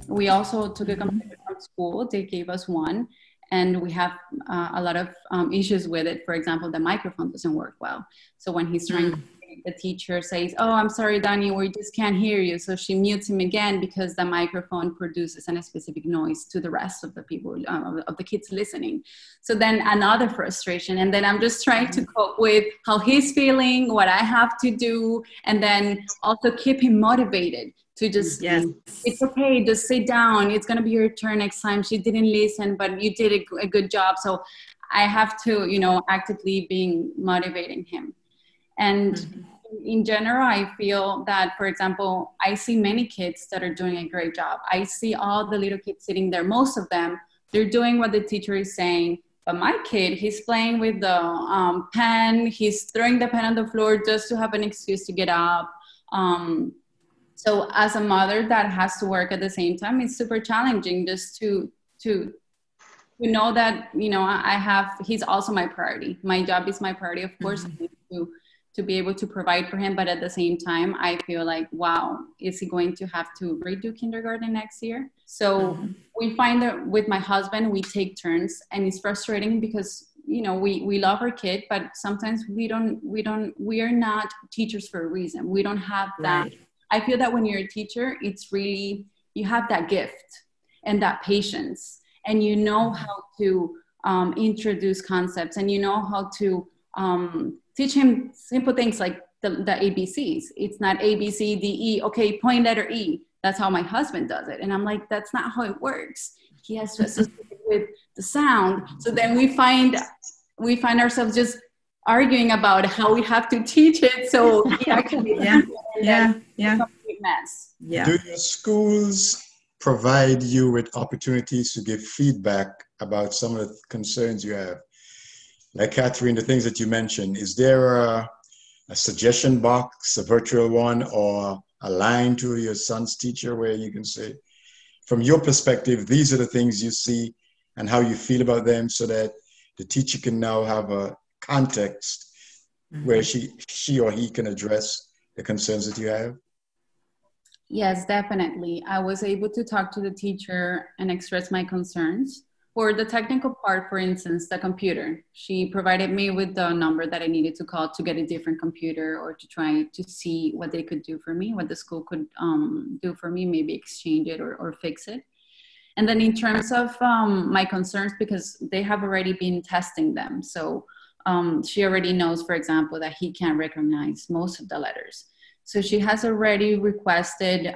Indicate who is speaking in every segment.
Speaker 1: We also took a computer from school. They gave us one, and we have a lot of issues with it. For example, the microphone doesn't work well. So when he's trying to speak, the teacher says, "Oh, I'm sorry, Danny, we just can't hear you." So she mutes him again because the microphone produces a specific noise to the rest of the people, of the kids listening. So then another frustration. And then I'm just trying to cope with how he's feeling, what I have to do, and then also keep him motivated to just, it's okay, just sit down. It's going to be your turn next time. She didn't listen, but you did a good job. So I have to, actively being motivating him. And in general, I feel that, for example, I see many kids that are doing a great job. I see all the little kids sitting there. Most of them, they're doing what the teacher is saying. But my kid, he's playing with the pen. He's throwing the pen on the floor just to have an excuse to get up. So as a mother that has to work at the same time, it's super challenging just to know that, he's also my priority. My job is my priority. Of course, I need to be able to provide for him. But at the same time, I feel like, wow, is he going to have to redo kindergarten next year? So we find that with my husband, we take turns, and it's frustrating because, we love our kid, but sometimes we are not teachers for a reason. We don't have that. Right. I feel that when you're a teacher, it's really, you have that gift and that patience, and you know how to introduce concepts, and you know how to teach him simple things like the ABCs. It's not A, B, C, D, E. Okay, point letter E. That's how my husband does it. And I'm like, that's not how it works. He has to associate with the sound. So then we find ourselves just arguing about how we have to teach it. So he actually complete mess.
Speaker 2: Yeah. Do your schools provide you with opportunities to give feedback about some of the concerns you have? Like Catherine, the things that you mentioned, is there a suggestion box, a virtual one, or a line to your son's teacher where you can say, from your perspective, these are the things you see and how you feel about them, so that the teacher can now have a context where she or he can address the concerns that you have?
Speaker 1: Yes, definitely. I was able to talk to the teacher and express my concerns. For the technical part, for instance, the computer, she provided me with the number that I needed to call to get a different computer, or to try to see what they could do for me, what the school could do for me, maybe exchange it or fix it. And then in terms of my concerns, because they have already been testing them. So she already knows, for example, that he can't recognize most of the letters. So she has already requested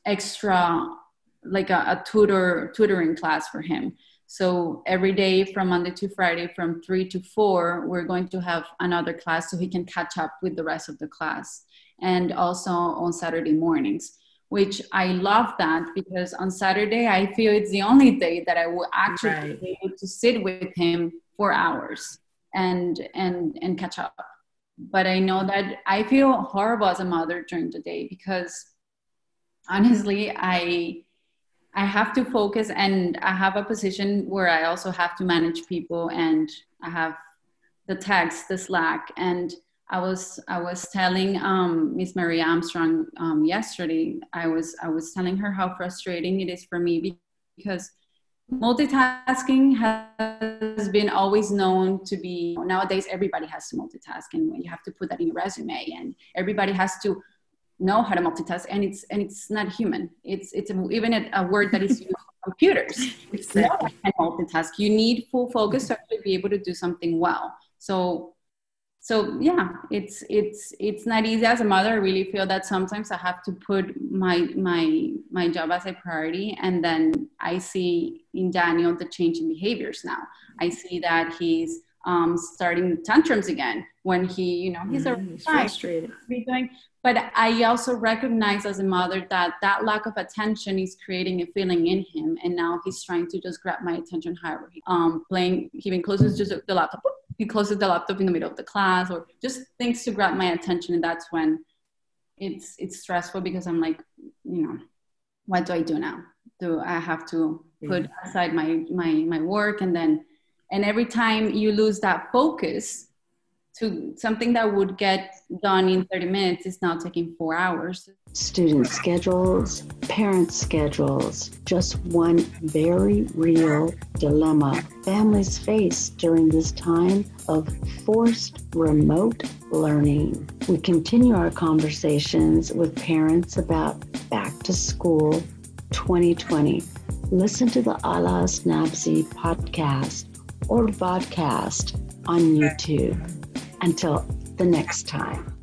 Speaker 1: extra, like a tutoring class for him. So every day from Monday to Friday from 3 to 4, we're going to have another class so he can catch up with the rest of the class. And also on Saturday mornings, which I love that, because on Saturday, I feel it's the only day that I will actually be able to sit with him for hours and catch up. But I know that I feel horrible as a mother during the day, because honestly, I have to focus, and I have a position where I also have to manage people, and I have the text, the Slack. And I was telling Miss Maria Armstrong yesterday, I was telling her how frustrating it is for me, because multitasking has been always known to be, nowadays everybody has to multitask, and you have to put that in your resume, and everybody has to know how to multitask, and it's not human. It's even a word that is used for computers. Exactly. No one can multitask. You need full focus to actually be able to do something well. So yeah, it's not easy as a mother. I really feel that sometimes I have to put my job as a priority, and then I see in Daniel the change in behaviors now. I see that he's starting tantrums again when he's frustrated. But I also recognize as a mother that lack of attention is creating a feeling in him, and now he's trying to just grab my attention however playing. He even closes just the laptop. He closes the laptop in the middle of the class, or just things to grab my attention, and that's when it's stressful, because I'm like, what do I do now? Do I have to put aside my work, and every time you lose that focus to something that would get done in 30 minutes is now taking 4 hours.
Speaker 3: Student schedules, parent schedules, just one very real dilemma families face during this time of forced remote learning. We continue our conversations with parents about Back to School 2020. Listen to the Alas NABSE podcast or vodcast on YouTube. Until the next time.